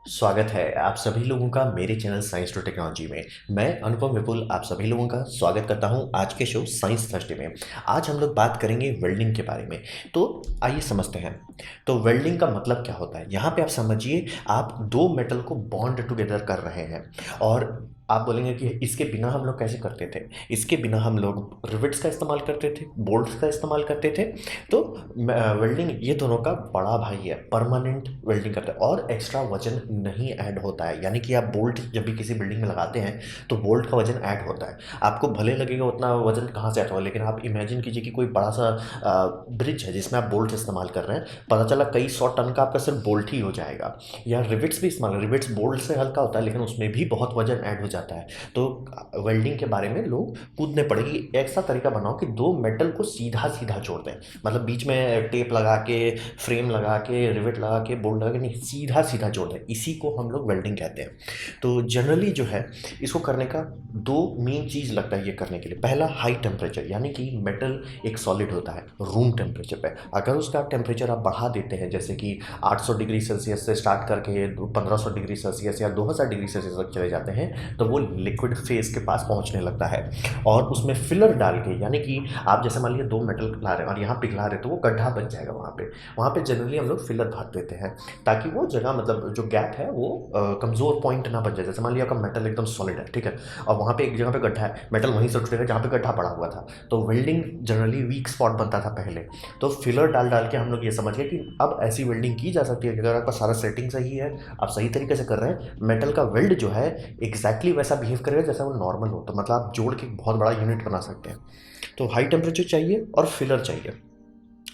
स्वागत है आप सभी लोगों का मेरे चैनल साइंस टू टेक्नोलॉजी में। मैं अनुपम विपुल आप सभी लोगों का स्वागत करता हूं आज के शो साइंस थर्सडे में। आज हम लोग बात करेंगे वेल्डिंग के बारे में। तो आइए समझते हैं। तो वेल्डिंग का मतलब क्या होता है। यहाँ पे आप समझिए, आप दो मेटल को बॉन्ड टुगेदर कर रहे हैं। और आप बोलेंगे कि इसके बिना हम लोग कैसे करते थे। इसके बिना हम लोग रिविट्स का इस्तेमाल करते थे, बोल्ट्स का इस्तेमाल करते थे। तो वेल्डिंग ये दोनों का बड़ा भाई है, परमानेंट वेल्डिंग करता है और एक्स्ट्रा वजन नहीं ऐड होता है। यानी कि आप बोल्ट जब भी किसी बिल्डिंग में लगाते हैं तो बोल्ट का वजन ऐड होता है। आपको भले लगेगा उतना वजन कहाँ से आता होगा, लेकिन आप इमेजिन कीजिए कि कोई बड़ा सा ब्रिज है जिसमें आप बोल्ट इस्तेमाल कर रहे हैं। पता चला कई सौ टन का आपका सिर्फ बोल्ट ही हो जाएगा। या रिविट्स भी इस्तेमाल, रिविट्स बोल्ट से हल्का होता है लेकिन उसमें भी बहुत वजन ऐड हो जाता है। तो वेल्डिंग के बारे में लोग कूदने पड़ेगी, ऐसा तरीका बनाओ कि दो मेटल को सीधा सीधा जोड़ दें। मतलब बीच में टेप लगा के, फ्रेम लगा के, रिवेट लगा के, बोल्ट लगा के नहीं, सीधा सीधा जोड़ दें। इसी को हम लोग वेल्डिंग कहते हैं। तो जनरली जो है, इसको करने का दो मेन चीज़ लगता है ये करने के लिए। पहला हाई टेम्परेचर, यानी कि मेटल एक सॉलिड होता है रूम टेम्परेचर पे। अगर उसका टेम्परेचर आप बढ़ा देते हैं, जैसे कि 800 डिग्री सेल्सियस से स्टार्ट करके 1500 डिग्री सेल्सियस या 2000 डिग्री सेल्सियस तक चले जाते हैं, तो वो लिक्विड फेज के पास पहुंचने लगता है। और उसमें फिलर डाल के, यानी कि आप जैसे मान लीजिए दो मेटल ला रहे हैं और यहाँ पिघला रहे हैं, तो वो गड्ढा बन जाएगा वहाँ पे जनरली हम लोग फिलर भर देते हैं, ताकि वो जगह, मतलब जो गैप है वो कमज़ोर पॉइंट ना बन जाए। जैसे मान लिया आपका मेटल एकदम सॉलिड है, ठीक है, और वहाँ पे एक जगह पे गड्ढा है, मेटल वहीं से उठेगा जहाँ पे गड्ढा पड़ा हुआ था। तो वेल्डिंग जनरली वीक स्पॉट बनता था पहले। तो फिलर डाल डाल के हम लोग ये समझ गए कि अब ऐसी वेल्डिंग की जा सकती है कि अगर आपका सारा सेटिंग सही है, आप सही तरीके से कर रहे हैं, मेटल का वेल्ड जो है एग्जैक्टली वैसा बिहेव करेगा जैसा वो नॉर्मल हो। तो मतलब आप जोड़ के एक बहुत बड़ा यूनिट बना सकते हैं। तो हाई टेम्परेचर चाहिए और फिलर चाहिए।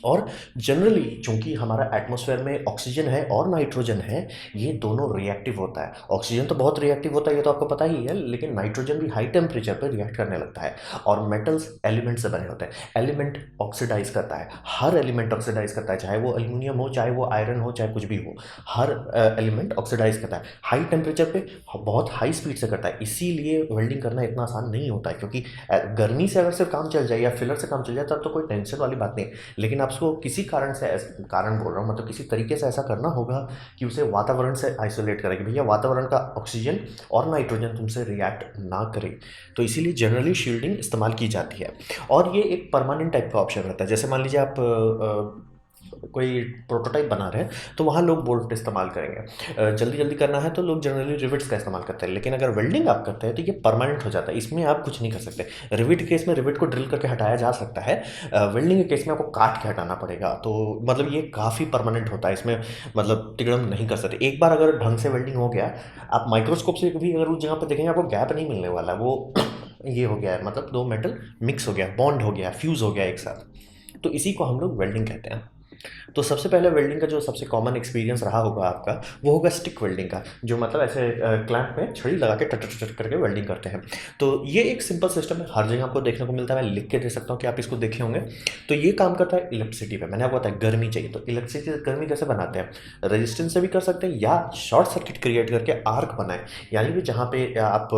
और जनरली चूंकि हमारा एटमॉस्फेयर में ऑक्सीजन है और नाइट्रोजन है, ये दोनों रिएक्टिव होता है। ऑक्सीजन तो बहुत रिएक्टिव होता है, ये तो आपको पता ही है, लेकिन नाइट्रोजन भी हाई टेम्परेचर पर रिएक्ट करने लगता है। और मेटल्स एलिमेंट से बने होते हैं। एलिमेंट ऑक्सीडाइज करता है, हर एलिमेंट ऑक्सीडाइज करता है, चाहे वो एल्यूमिनियम हो, चाहे वो आयरन हो, चाहे कुछ भी हो। हर एलिमेंट ऑक्सीडाइज करता है हाई टेम्परेचर पे, बहुत हाई स्पीड से करता है। इसीलिए वेल्डिंग करना इतना आसान नहीं होता है, क्योंकि गर्मी से अगर सिर्फ काम चल जाए या फिलर से काम चल जाए तब तो कोई टेंशन वाली बात नहीं। लेकिन आप उसको किसी कारण से, कारण बोल रहा हूँ मतलब किसी तरीके से ऐसा करना होगा कि उसे वातावरण से आइसोलेट करें, कि भैया वातावरण का ऑक्सीजन और नाइट्रोजन तुमसे रिएक्ट ना करे। तो इसीलिए जनरली शील्डिंग इस्तेमाल की जाती है। और ये एक परमानेंट टाइप का ऑप्शन रहता है। जैसे मान लीजिए आप कोई प्रोटोटाइप बना रहे हैं, तो वहाँ लोग बोल्ट इस्तेमाल करेंगे। जल्दी जल्दी करना है तो लोग जनरली रिविट्स का इस्तेमाल करते हैं। लेकिन अगर वेल्डिंग आप करते हैं तो ये परमानेंट हो जाता है, इसमें आप कुछ नहीं कर सकते। रिविट के केस में रिविट को ड्रिल करके हटाया जा सकता है, वेल्डिंग के केस में आपको काट के हटाना पड़ेगा। तो मतलब ये काफ़ी परमानेंट होता है, इसमें मतलब तिगड़म नहीं कर सकते। एक बार अगर ढंग से वेल्डिंग हो गया, आप माइक्रोस्कोप से भी अगर उस जगह पर देखेंगे आपको गैप नहीं मिलने वाला। वो ये हो गया है, मतलब दो मेटल मिक्स हो गया, बॉन्ड हो गया, फ्यूज़ हो गया एक साथ। तो इसी को हम लोग वेल्डिंग कहते हैं। तो सबसे पहले वेल्डिंग का जो सबसे कॉमन एक्सपीरियंस रहा होगा आपका, वो होगा स्टिक वेल्डिंग का, जो मतलब ऐसे क्लैंप में छड़ी लगा के टट टट करके वेल्डिंग करते हैं। तो ये एक सिंपल सिस्टम है, हर जगह आपको देखने को मिलता है। मैं लिख के दे सकता हूँ कि आप इसको देखे होंगे। तो ये काम करता है इलेक्ट्रिसिटी पे। मैंने आपको बताया गर्मी चाहिए, तो इलेक्ट्रिसिटी गर्मी कैसे बनाते हैं, रेजिस्टेंस से भी कर सकते हैं या शॉर्ट सर्किट क्रिएट करके आर्क बनाए। यानी कि जहाँ पे आप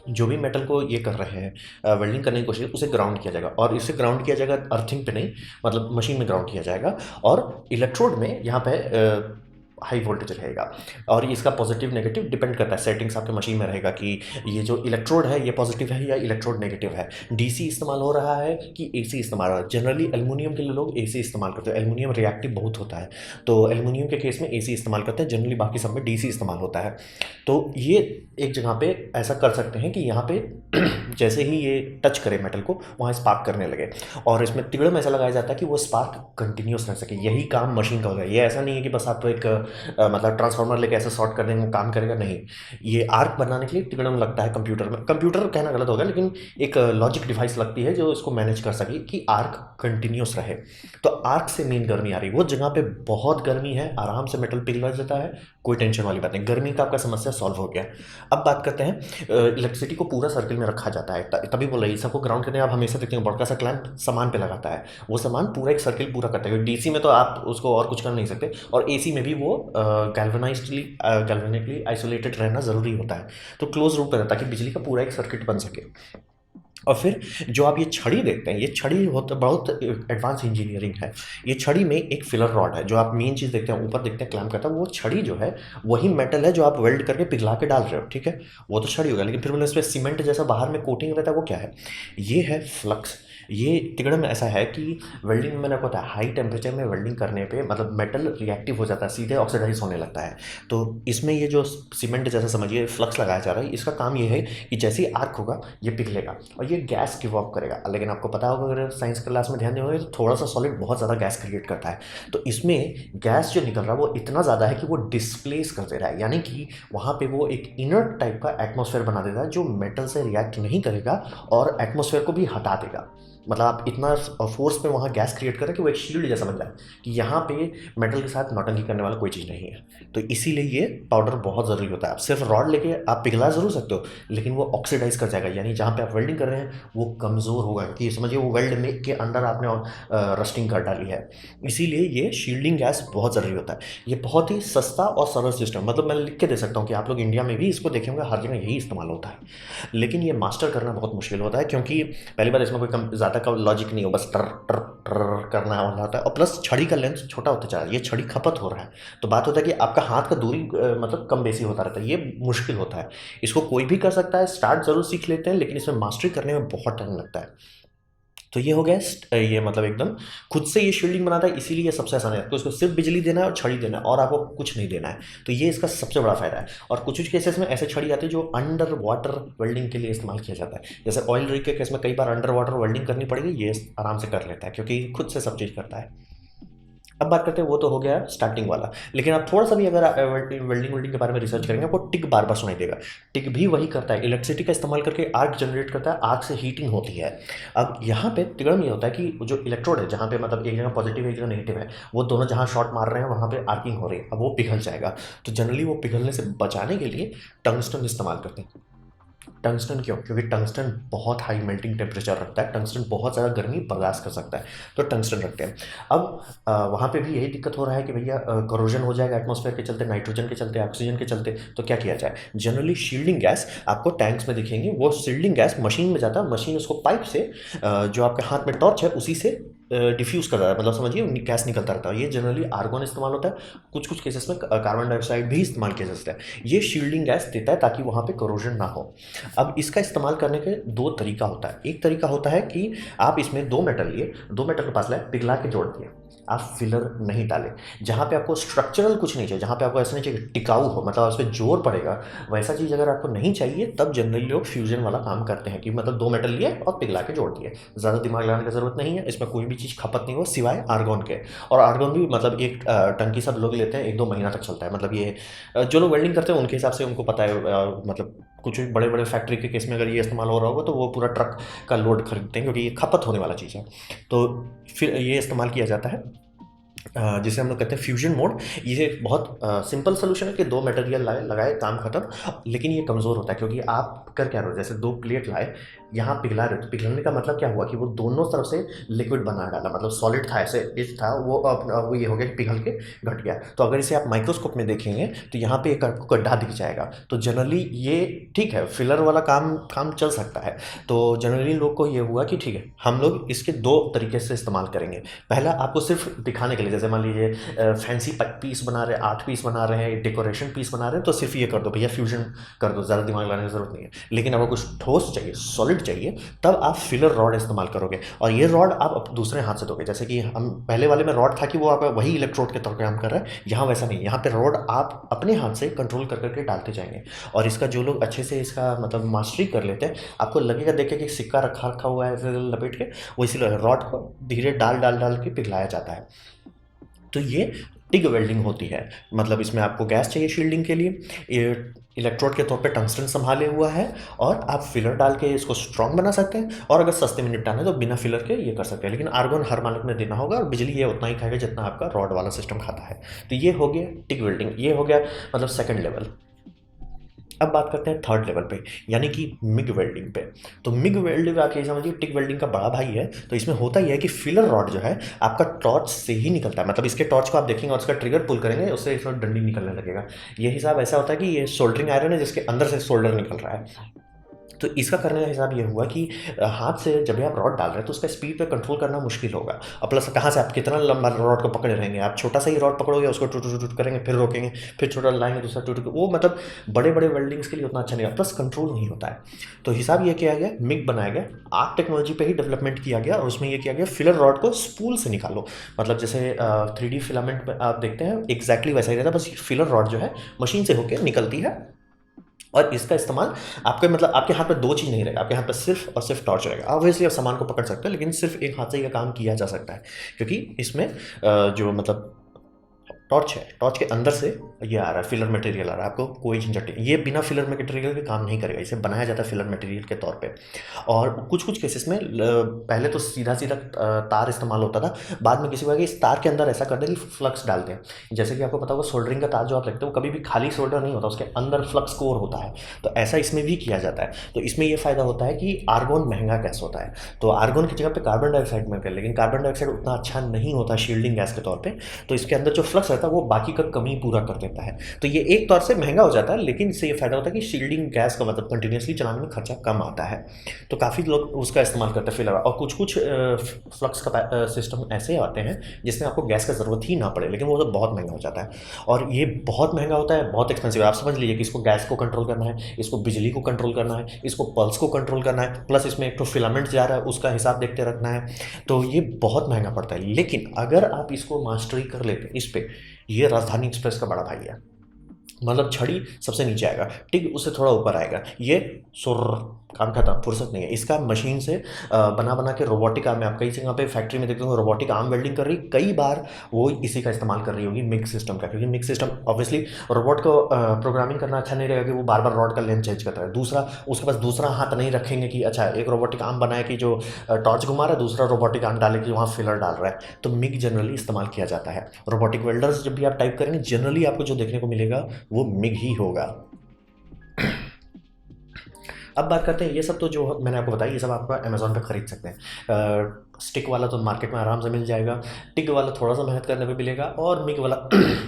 जो भी मेटल को ये कर रहे हैं, वेल्डिंग करने की कोशिश, उसे ग्राउंड किया जाएगा। और इसे ग्राउंड किया जाएगा अर्थिंग पे नहीं, मतलब मशीन में ग्राउंड किया जाएगा। और इलेक्ट्रोड में यहाँ पे हाई वोल्टेज रहेगा। और इसका पॉजिटिव नेगेटिव डिपेंड करता है, सेटिंग्स आपके मशीन में रहेगा कि ये जो इलेक्ट्रोड है ये पॉजिटिव है या इलेक्ट्रोड नेगेटिव है, डीसी इस्तेमाल हो रहा है कि एसी इस्तेमाल हो रहा है। जनरली एल्युमिनियम के लिए लोग एसी इस्तेमाल करते हैं, एल्युमिनियम रिएक्टिव बहुत होता है, तो एल्युमिनियम के केस में एसी इस्तेमाल करते हैं जनरली, बाकी सब में डीसी इस्तेमाल होता है। तो ये एक जगह पे ऐसा कर सकते हैं कि यहाँ पे जैसे ही ये टच करे मेटल को, वहाँ स्पार्क करने लगे। और इसमें तिगड़म ऐसा लगाया जाता है कि वो स्पार्क कंटिन्यूस रह सके। यही काम मशीन का होगा। ये ऐसा नहीं है कि बस आप एक मतलब ट्रांसफार्मर लेके ऐसे शॉर्ट कर देंगे काम करेगा, नहीं। ये आर्क बनाने के लिए तिगड़म लगता है कंप्यूटर में। कंप्यूटर कहना गलत होगा, लेकिन एक लॉजिक डिवाइस लगती है जो इसको मैनेज कर सके कि आर्क कंटिन्यूस रहे। तो आर्क से मेन गर्मी आ रही है, वो जगह पे बहुत गर्मी है, आराम से मेटल पिघल जाता है, कोई टेंशन वाली बात नहीं, गर्मी का आपका समस्या सॉल्व हो गया। अब बात करते हैं, इलेक्ट्रिसिटी को पूरा सर्किल में रखा जाता है। तभी बोल रही है सबको ग्राउंड करने। आप हमेशा देखते हैं बड़का सा क्लैंप सामान पे लगाता है, वो सामान पूरा एक सर्किल पूरा करता है। डीसी में तो आप उसको और कुछ कर नहीं सकते, और एसी में भी वो गैल्वेनिकली आइसोलेटेड रहना ज़रूरी होता है। तो क्लोज रूम पर रहता है कि बिजली का पूरा एक सर्किट बन सके। और फिर जो आप ये छड़ी देखते हैं, ये छड़ी होता बहुत एडवांस इंजीनियरिंग है। ये छड़ी में एक फिलर रॉड है, जो आप मेन चीज़ देखते हैं ऊपर देखते हैं क्लैंप करता है, वो छड़ी जो है वही मेटल है जो आप वेल्ड करके पिघला के डाल रहे हो, ठीक है। वो तो छड़ी होगा, लेकिन फिर मैंने इस पर सीमेंट जैसा बाहर में कोटिंग रहता है, वो क्या है? ये है फ्लक्स। ये तिगड़म में ऐसा है कि वेल्डिंग में मैंने आपको बताया हाई टेम्परेचर में वेल्डिंग करने पे मतलब मेटल रिएक्टिव हो जाता है, सीधे ऑक्सीडाइज होने लगता है। तो इसमें ये जो सीमेंट जैसा समझिए फ्लक्स लगाया जा रहा है, इसका काम ये है कि जैसे ही आर्क होगा ये पिघलेगा और ये गैस गिव ऑफ करेगा। लेकिन आपको पता होगा अगर साइंस क्लास में ध्यान देंगे तो थोड़ा सा सॉलिड बहुत ज़्यादा गैस क्रिएट करता है। तो इसमें गैस जो निकल रहा है वो इतना ज़्यादा है कि वो डिस्प्लेस कर दे रहा है, यानी कि वहाँ पे वो एक इनर्ट टाइप का एटमॉस्फेयर बना देता है जो मेटल से रिएक्ट नहीं करेगा और एटमॉस्फेयर को भी हटा देगा। मतलब आप इतना फोर्स में वहाँ गैस क्रिएट कर रहे हैं कि वो एक शील्ड जैसा बन जाए कि यहाँ पे मेटल के साथ नौटंकी करने वाला कोई चीज़ नहीं है। तो इसीलिए ये पाउडर बहुत ज़रूरी होता है। आप सिर्फ रॉड लेके आप पिघला ज़रूर सकते हो, लेकिन वो ऑक्सीडाइज कर जाएगा, यानी जहाँ पे आप वेल्डिंग कर रहे हैं वो कमज़ोर होगा कि समझिए वो वेल्ड में के अंदर आपने रस्टिंग कर डाली है। इसीलिए ये शील्डिंग गैस बहुत ज़रूरी होता है। ये बहुत ही सस्ता और सरल सिस्टम, मतलब मैं लिख के दे सकता हूँ कि आप लोग इंडिया में भी इसको देखेंगे हर जगह यही इस्तेमाल होता है। लेकिन ये मास्टर करना बहुत मुश्किल होता है, क्योंकि पहली बार इसमें कोई ज़्यादा का लॉजिक नहीं हो, बस टर टर टर करना वाला होता है और प्लस छड़ी का लेंथ छोटा होता जा रहा है, ये छड़ी खपत हो रहा है। तो बात होता है कि आपका हाथ का दूरी मतलब कम बेसी होता रहता है, ये मुश्किल होता है। इसको कोई भी कर सकता है, स्टार्ट ज़रूर सीख लेते हैं, लेकिन इसमें मास्टरी करने में बहुत टाइम लगता है। तो ये हो गया ये मतलब एकदम खुद से ये शील्डिंग बनाता है, इसीलिए ये सबसे आसान है। तो इसको सिर्फ बिजली देना है और छड़ी देना है और आपको कुछ नहीं देना है। तो ये इसका सबसे बड़ा फायदा है। और कुछ कुछ केसेस में ऐसे छड़ी आती है जो अंडर वाटर वेल्डिंग के लिए इस्तेमाल किया जाता है। जैसे ऑयल रिग के केस में कई बार अंडर वाटर वेल्डिंग करनी पड़ेगी, ये आराम से कर लेता है क्योंकि खुद से सब चीज़ करता है। अब बात करते हैं, वो तो हो गया स्टार्टिंग वाला। लेकिन आप थोड़ा सा भी अगर वेल्डिंग के बारे में रिसर्च करेंगे आपको टिक बार बार सुनाई देगा। टिक भी वही करता है, इलेक्ट्रिसिटी का इस्तेमाल करके आर्क जनरेट करता है, आर्क से हीटिंग होती है। अब यहाँ पे तिगड़म ये होता है कि जो इलेक्ट्रोड है जहाँ पे मतलब एक जगह पॉजिटिव एक जगह नेगेटिव है, वो दोनों जहाँ शॉर्ट मार रहे हैं वहाँ पे आर्किंग हो रही है, अब वो पिघल जाएगा। तो जनरली वो पिघलने से बचाने के लिए टंगस्टन इस्तेमाल करते हैं। टंगस्टन क्यों? क्योंकि टंगस्टन बहुत हाई मेल्टिंग टेम्परेचर रखता है, टंगस्टन बहुत ज़्यादा गर्मी बर्दाश्त कर सकता है, तो टंगस्टन रखते हैं। अब वहाँ पे भी यही दिक्कत हो रहा है कि भैया करोजन हो जाएगा एटमॉस्फेयर के चलते, नाइट्रोजन के चलते, ऑक्सीजन के चलते। तो क्या किया जाए? जनरली शील्डिंग गैस आपको टैंक्स में दिखेंगे, वो शील्डिंग गैस मशीन में जाता है, मशीन उसको पाइप से जो आपके हाथ में टॉर्च है उसी से डिफ्यूज़ कर रहा है, मतलब समझिए गैस निकलता रहता है। ये जनरली आर्गन इस्तेमाल होता है, कुछ कुछ केसेस में कार्बन डाइऑक्साइड भी इस्तेमाल किया जा सकता है। ये शील्डिंग गैस देता है ताकि वहाँ पे करोजन ना हो। अब इसका इस्तेमाल करने के दो तरीका होता है। एक तरीका होता है कि आप इसमें दो मेटल लिए, दो मेटल के पास लाए, पिघला के जोड़ दिए, आप फिलर नहीं डालें। जहाँ पे आपको स्ट्रक्चरल कुछ नहीं चाहिए, जहाँ पे आपको ऐसा नहीं चाहिए टिकाऊ हो, मतलब उस पर जोर पड़ेगा, वैसा चीज़ अगर आपको नहीं चाहिए तब जनरली लोग फ्यूजन वाला काम करते हैं कि मतलब दो मेटल लिए और पिघला के जोड़ दिए। ज़्यादा दिमाग लगाने की ज़रूरत नहीं है, इसमें कोई भी चीज़ खपत नहीं हो सिवाय आर्गन के। और आर्गन भी मतलब एक टंकी सब लोग लेते हैं, 1-2 महीना तक चलता है। मतलब ये जो लोग वेल्डिंग करते हैं उनके हिसाब से उनको पता है, मतलब कुछ बड़े बड़े फैक्ट्री के केस में अगर ये इस्तेमाल हो रहा होगा तो वो पूरा ट्रक का लोड खरीदते हैं, क्योंकि ये खपत होने वाला चीज़ है। तो फिर ये इस्तेमाल किया जाता है जिसे हम लोग कहते हैं फ्यूजन मोड। ये बहुत सिंपल सोल्यूशन है कि दो मटेरियल लगाए काम खत्म। लेकिन ये कमज़ोर होता है क्योंकि आप कर क्या रहे हो, जैसे दो प्लेट लाए, यहाँ पिघला रहे हो, तो पिघलने का मतलब क्या हुआ कि वो दोनों तरफ से लिक्विड बना डाला, मतलब सॉलिड था ऐसे इस था वो, अब वो ये हो गया कि पिघल के घट गया। तो अगर इसे आप माइक्रोस्कोप में देखेंगे तो यहाँ पे एक आपको गड्ढा दिख जाएगा। तो जनरली ये ठीक है, फिलर वाला काम चल सकता है। तो जनरली लोग को ये हुआ कि ठीक है हम लोग इसके दो तरीके से इस्तेमाल करेंगे। पहला आपको सिर्फ दिखाने के लिए, जैसे मान लीजिए फैंसी पीस बना रहे हैं, आर्ट पीस बना रहे हैं, डेकोरेशन पीस बना रहे हैं, तो सिर्फ ये कर दो भैया, फ्यूजन कर दो, ज़्यादा दिमाग लगाने की ज़रूरत नहीं है। लेकिन अगर कुछ ठोस चाहिए, सॉलिड चाहिए, तब आप फिलर रॉड इस्तेमाल करोगे। और ये रॉड आप दूसरे हाथ से दोगे, जैसे कि हम पहले वाले में रॉड था कि वो आप वही इलेक्ट्रोड के तौर पर काम कर रहा है, यहाँ वैसा नहीं। यहाँ पे रॉड आप अपने हाथ से कंट्रोल कर करके डालते जाएंगे। और इसका जो लोग अच्छे से इसका मतलब मास्टरी कर लेते हैं, आपको लगेगा देखे कि सिक्का रखा रखा हुआ है ऐसे लपेट के, वो इसीलिए रॉड को धीरे डाल डाल डाल के पिघलाया जाता है। तो ये टिग वेल्डिंग होती है। मतलब इसमें आपको गैस चाहिए शील्डिंग के लिए, ये इलेक्ट्रोड के तौर पे टंगस्टन संभाले हुआ है, और आप फिलर डाल के इसको स्ट्रॉन्ग बना सकते हैं। और अगर सस्ते में निपटाना है तो बिना फिलर के ये कर सकते हैं, लेकिन आर्गन हर मानक में देना होगा और बिजली ये उतना ही खाएगा जितना आपका रॉड वाला सिस्टम खाता है। तो ये हो गया टिग वेल्डिंग, ये हो गया मतलब सेकंड लेवल। अब बात करते हैं थर्ड लेवल पे, यानी कि मिग वेल्डिंग पे। तो मिग वेल्डिंग आप ये समझिए टिक वेल्डिंग का बड़ा भाई है। तो इसमें होता ही है कि फिलर रॉड जो है आपका टॉर्च से ही निकलता है, मतलब इसके टॉर्च को आप देखेंगे और उसका ट्रिगर पुल करेंगे उससे इसमें डंडी निकलने लगेगा। ये हिसाब ऐसा होता है कि ये सोल्डरिंग आयरन है जिसके अंदर से सोल्डर निकल रहा है। तो इसका करने का हिसाब ये हुआ कि हाथ से जब भी आप रॉड डाल रहे हैं तो उसका स्पीड पे कंट्रोल करना मुश्किल होगा, और प्लस कहाँ से आप कितना लंबा रॉड को पकड़े रहेंगे, आप छोटा सा ही रॉड पकड़ोगे उसको टूट टूट टूट करेंगे, फिर रोकेंगे, फिर छोटा लाएंगे दूसरा टूट, वो मतलब बड़े बड़े वेल्डिंग्स के लिए उतना अच्छा नहीं है, प्लस कंट्रोल नहीं होता है। तो हिसाब ये किया गया, मिग बनाया गया, आर्क टेक्नोलॉजी पे ही डेवलपमेंट किया गया, और उसमें ये किया गया फिलर रॉड को स्पूल से निकालो, मतलब जैसे 3D फिलामेंट में आप देखते हैं एग्जैक्टली वैसा ही रहता है, बस फिलर रॉड जो है मशीन से होकर निकलती है, और इसका इस्तेमाल आपके मतलब आपके हाथ में दो चीज़ नहीं रहेगा, आपके हाथ में सिर्फ और सिर्फ टॉर्च रहेगा। ऑब्वियसली आप सामान को पकड़ सकते हैं, लेकिन सिर्फ एक हाथ से ये काम किया जा सकता है, क्योंकि इसमें जो मतलब टॉर्च है, टॉर्च के अंदर से ये आ रहा है, फिलर मटेरियल आ रहा है, आपको कोई झंझट नहीं, ये बिना फिलर मटेरियल के काम नहीं करेगा, इसे बनाया जाता है फिलर मटेरियल के तौर पे। और कुछ कुछ केसेस में पहले तो सीधा सीधा तार इस्तेमाल होता था, बाद में किसी को कि इस तार के अंदर ऐसा कर दें कि फ्लक्स डालते हैं, जैसे कि आपको पता होगा सोल्डरिंग का तार जो आप रखते हो कभी भी खाली सोल्डर नहीं होता, उसके अंदर फ्लक्स कोर होता है, तो ऐसा इसमें भी किया जाता है। तो इसमें ये फ़ायदा होता है कि आर्गोन महंगा गैस होता है, तो आर्गोन की जगह पे कार्बन डाइऑक्साइड में कर, लेकिन कार्बन डाइऑक्साइड उतना अच्छा नहीं होता शील्डिंग गैस के तौर पर, तो इसके अंदर जो फ्लक्स रहता है वो बाकी का कमी पूरा कर देता है। तो ये एक तौर से महंगा हो जाता है, लेकिन इससे ये फायदा होता है कि शील्डिंग गैस का मतलब कंटिन्यूसली चलाने में खर्चा कम आता है, तो काफ़ी लोग उसका इस्तेमाल करते हैं फिलहाल। और कुछ कुछ फ्लक्स का सिस्टम ऐसे आते हैं जिसमें आपको गैस का ज़रूरत ही ना पड़े, लेकिन वो तो बहुत महंगा हो जाता है, और ये बहुत महंगा होता है, बहुत एक्सपेंसिव है। आप समझ लीजिए कि इसको गैस को कंट्रोल करना है, इसको बिजली को कंट्रोल करना है, इसको पल्स को कंट्रोल करना है, प्लस इसमें एक तो फिलामेंट जा रहा है उसका हिसाब देखते रखना है, तो ये बहुत महंगा पड़ता है। लेकिन अगर आप इसको मास्टरी कर लेते हैं इस पर, ये राजधानी एक्सप्रेस का बड़ा भाई है, मतलब छड़ी सबसे नीचे आएगा, टिग उससे थोड़ा ऊपर आएगा, ये सुर काम खत्म, फुर्सत नहीं है इसका। मशीन से बना बना के रोबोटिक आर्म में आप कई जगह पे फैक्ट्री में देखते हो रोबोटिक आर्म वेल्डिंग कर रही, कई बार वो इसी का इस्तेमाल कर रही होगी मिक्स सिस्टम का, क्योंकि मिक्स सिस्टम ऑब्वियसली रोबोट को प्रोग्रामिंग करना अच्छा नहीं रहेगा कि वो बार बार रॉड का लेंथ चेंज करता है। दूसरा उसके पास दूसरा हाथ नहीं रखेंगे कि अच्छा एक रोबोटिक आर्म बनाए कि जो टॉर्च घुमा रहा है, दूसरा रोबोटिक आर्म डाले कि वहाँ फिलर डाल रहा है, तो मिग जनरली इस्तेमाल किया जाता है। रोबोटिक वेल्डर्स जब भी आप टाइप करेंगे जनरली आपको जो देखने को मिलेगा वो मिग ही होगा। अब बात करते हैं, ये सब तो जो मैंने आपको बताया ये सब आप अमेज़न पे खरीद सकते हैं। स्टिक वाला तो मार्केट में आराम से मिल जाएगा, टिग वाला थोड़ा सा मेहनत करने पे मिलेगा, और मिग वाला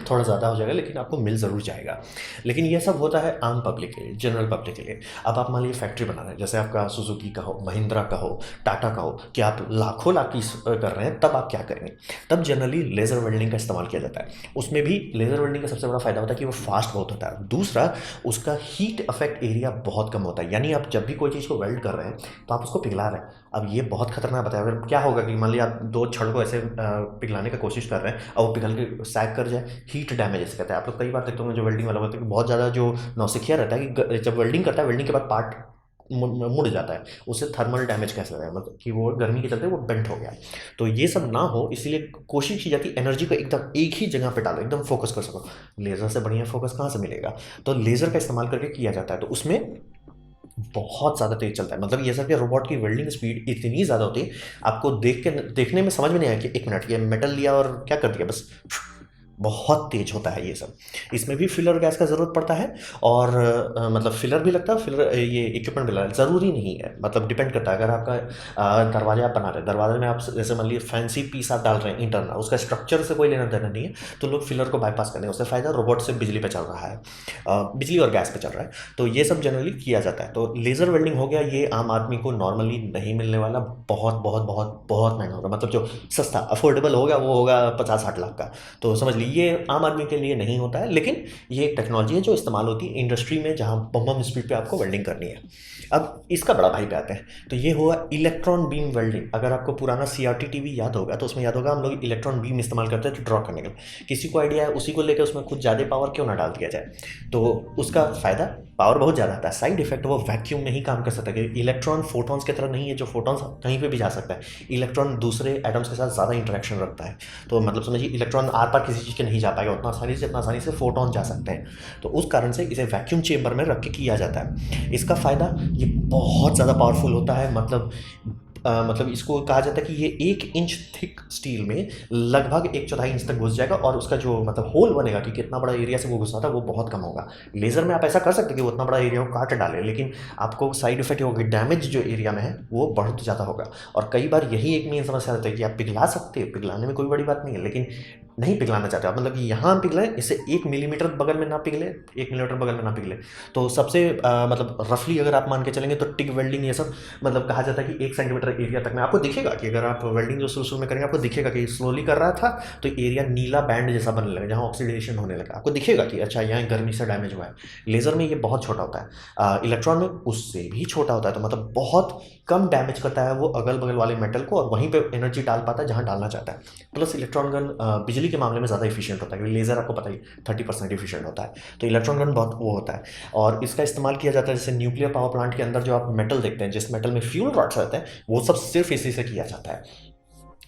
थोड़ा ज़्यादा हो जाएगा, लेकिन आपको मिल ज़रूर जाएगा। लेकिन ये सब होता है आम पब्लिक के लिए, जनरल पब्लिक के लिए। अब आप मान लीजिए फैक्ट्री बना रहे हैं, जैसे आपका सुजुकी का हो, महिंद्रा का हो, टाटा का हो, कि आप लाखों लाख की कर रहे हैं, तब आप क्या करेंगे? तब जनरली लेज़र वेल्डिंग का इस्तेमाल किया जाता है। उसमें भी लेज़र वेल्डिंग का सबसे बड़ा फ़ायदा होता है कि वो फास्ट बहुत होता है, दूसरा उसका हीट अफेक्ट एरिया बहुत कम होता है, यानी आप जब भी कोई चीज़ को वेल्ड कर रहे हैं तो आप उसको पिघला रहे हैं। अब ये बहुत खतरनाक बताया, अगर क्या होगा कि मान लिया आप दो छड़ को ऐसे पिघलाने का कोशिश कर रहे हैं और वो पिघल के सैग कर जाए, हीट डैमेज इसे कहते हैं। आप लोग कई बार देखते होंगे जो वेल्डिंग वाला होता है कि बहुत ज़्यादा जो नौसिखिया रहता है कि जब वेल्डिंग करता है, वेल्डिंग के बाद पार्ट मुड़ जाता है, उससे थर्मल डैमेज कह सकते हैं, मतलब कि वो गर्मी के चलते वो बेंट हो गया। तो ये सब ना हो इसलिए कोशिश की जाती है एनर्जी को एकदम एक ही जगह पे डालो, एकदम फोकस कर सको। लेज़र से बढ़िया फोकस कहाँ से मिलेगा? तो लेज़र का इस्तेमाल करके किया जाता है, तो उसमें बहुत ज़्यादा तेज चलता है, मतलब ये सब कि रोबोट की वेल्डिंग स्पीड इतनी ज़्यादा होती है आपको देखने में समझ में नहीं आया कि एक मिनट ये मेटल लिया और क्या कर दिया, बस बहुत तेज होता है ये सब। इसमें भी फिलर गैस का ज़रूरत पड़ता है, और मतलब फिलर भी लगता है, फिलर ये इक्विपमेंट भी लगता है, ज़रूरी नहीं है, मतलब डिपेंड करता है। अगर आपका दरवाजा आप बना रहे हैं, दरवाजे में आप जैसे मान लीजिए फैंसी पीस आप डाल रहे हैं इंटरनल, उसका स्ट्रक्चर से कोई लेना देना नहीं है, तो लोग फिलर को बाईपास करने, उससे फ़ायदा रोबोट से बिजली पे चल रहा है, बिजली और गैस पे चल रहा है, तो ये सब जनरली किया जाता है। तो लेज़र वेल्डिंग हो गया, ये आम आदमी को नॉर्मली नहीं मिलने वाला, बहुत बहुत बहुत बहुत महंगा होगा, मतलब जो सस्ता अफोर्डेबल होगा वो होगा 50-60 लाख का, तो समझ लीजिए ये आम आदमी के लिए नहीं होता है। लेकिन ये एक टेक्नोलॉजी है जो इस्तेमाल होती है इंडस्ट्री में, जहाँ बम स्पीड पे आपको वेल्डिंग करनी है। अब इसका बड़ा भाई पे आते हैं, तो ये हुआ इलेक्ट्रॉन बीम वेल्डिंग। अगर आपको पुराना CRT टीवी याद होगा तो उसमें याद होगा हम लोग इलेक्ट्रॉन बीम इस्तेमाल करते हैं ड्रॉ करने के लिए। किसी को आइडिया है उसी को लेकर उसमें कुछ ज़्यादा पावर क्यों ना डाल दिया जाए, तो उसका फ़ायदा पावर बहुत ज़्यादा आता है, साइड इफेक्ट वो वैक्यूम में ही काम कर सकता है, कि इलेक्ट्रॉन फोटॉन्स की तरह नहीं है, जो फोटॉन्स कहीं पे भी जा सकता है, इलेक्ट्रॉन दूसरे एटम्स के साथ ज़्यादा इंटरेक्शन रखता है, तो मतलब समझिए इलेक्ट्रॉन आर पार किसी चीज़ के नहीं जा पाएगा उतना आसानी से फोटॉन जा सकते हैं, तो उस कारण से इसे वैक्यूम चेम्बर में रख के किया जाता है। इसका फ़ायदा ये बहुत ज़्यादा पावरफुल होता है, मतलब इसको कहा जाता है कि ये 1 इंच थिक स्टील में लगभग 1/4 इंच तक घुस जाएगा, और उसका जो मतलब होल बनेगा कि कितना बड़ा एरिया से वो घुसा था वो बहुत कम होगा। लेज़र में आप ऐसा कर सकते हैं कि वो उतना बड़ा एरिया को काट डाले, लेकिन आपको साइड इफेक्ट होगा, डैमेज जो एरिया में है वो बहुत ज़्यादा होगा, और कई बार यही एक मेन समस्या रहता है कि आप पिघला सकते हैं, पिघलाने में कोई बड़ी बात नहीं है, लेकिन नहीं पिघलाना चाहते आप, मतलब कि यहाँ पिघले, इससे 1 मिलीमीटर बगल में ना पिघले, 1 मिलीमीटर बगल में ना पिघले। तो सबसे मतलब रफली अगर आप मान के चलेंगे तो टिक वेल्डिंग ये सब मतलब कहा जाता है कि 1 सेंटीमीटर एरिया तक में आपको दिखेगा कि अगर आप वेल्डिंग जो शुरू शुरू में करेंगे आपको दिखेगा कि स्लोली कर रहा था तो एरिया नीला बैंड जैसा बनने लगा, जहाँ ऑक्सीडेशन होने लगा, आपको दिखेगा कि अच्छा यहाँ गर्मी से डैमेज हुआ है। लेज़र में ये बहुत छोटा होता है, इलेक्ट्रॉन में उससे भी छोटा होता है, तो मतलब बहुत कम डैमेज करता है वो अगल बगल वाले मेटल को और वहीं पे एनर्जी डाल पाता है जहाँ डालना चाहता है। प्लस इलेक्ट्रॉन गन बिजली के मामले में ज़्यादा एफिशिएंट होता है, क्योंकि लेज़र आपको पता ही 30% एफिशिएंट होता है, तो इलेक्ट्रॉन गन बहुत वो होता है। और इसका इस्तेमाल किया जाता है जैसे न्यूक्लियर पावर प्लांट के अंदर जो आप मेटल देखते हैं, जिस मेटल में फ्यूल रॉड्स रहते हैं, वो सब सिर्फ इसी से किया जाता है।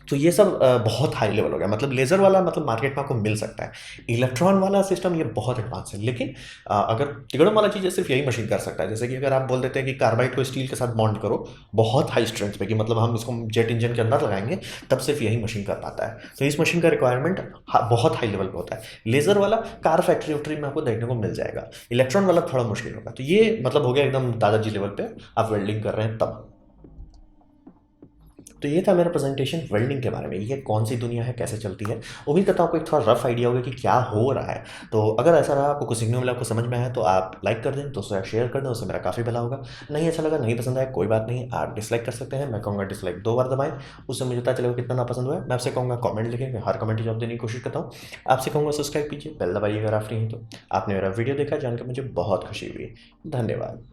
तो ये सब बहुत हाई लेवल हो गया, मतलब लेज़र वाला मतलब मार्केट में आपको मिल सकता है। इलेक्ट्रॉन वाला सिस्टम ये बहुत एडवांस है, लेकिन अगर तिगड़म वाला चीज़ है सिर्फ यही मशीन कर सकता है। जैसे कि अगर आप बोल देते हैं कि कार्बाइड को स्टील के साथ बॉन्ड करो बहुत हाई स्ट्रेंथ पे, कि मतलब हम इसको जेट इंजन के अंदर लगाएंगे, तब सिर्फ यही मशीन कर पाता है। तो इस मशीन का रिक्वायरमेंट बहुत हाई लेवल पे होता है। लेज़र वाला कार फैक्ट्री वैक्ट्री में आपको देखने को मिल जाएगा, इलेक्ट्रॉन वाला थोड़ा मुश्किल होगा। तो ये मतलब हो गया एकदम दादाजी लेवल पे आप वेल्डिंग कर रहे हैं तब। तो ये था मेरा प्रेजेंटेशन वेल्डिंग के बारे में, ये कौन सी दुनिया है, कैसे चलती है। उम्मीद करता हूँ आपको एक थोड़ा रफ आइडिया होगा कि क्या हो रहा है। तो अगर ऐसा रहा, आपको कुछ सीखने को मिला, आपको समझ में आया, तो आप लाइक कर दें, दोस्तों शेयर कर दें, उससे मेरा काफ़ी भला होगा। नहीं अच्छा लगा, नहीं पसंद आया, कोई बात नहीं, आप डिसलाइक कर सकते हैं। मैं कहूँगा डिसलाइक 2 बार दबाएं, उससे मुझे पता चलेगा कितना नापसंद हुआ है। मैं आपसे कहूँगा कमेंट लिखें, मैं हर कमेंट की जवाब देने की कोशिश करता हूँ। आपसे कहूँगा सब्सक्राइब कीजिए, बेल दबाइए अगर आप फ्री हैं तो। आपने मेरा वीडियो देखा, जानकर मुझे बहुत खुशी हुई। धन्यवाद।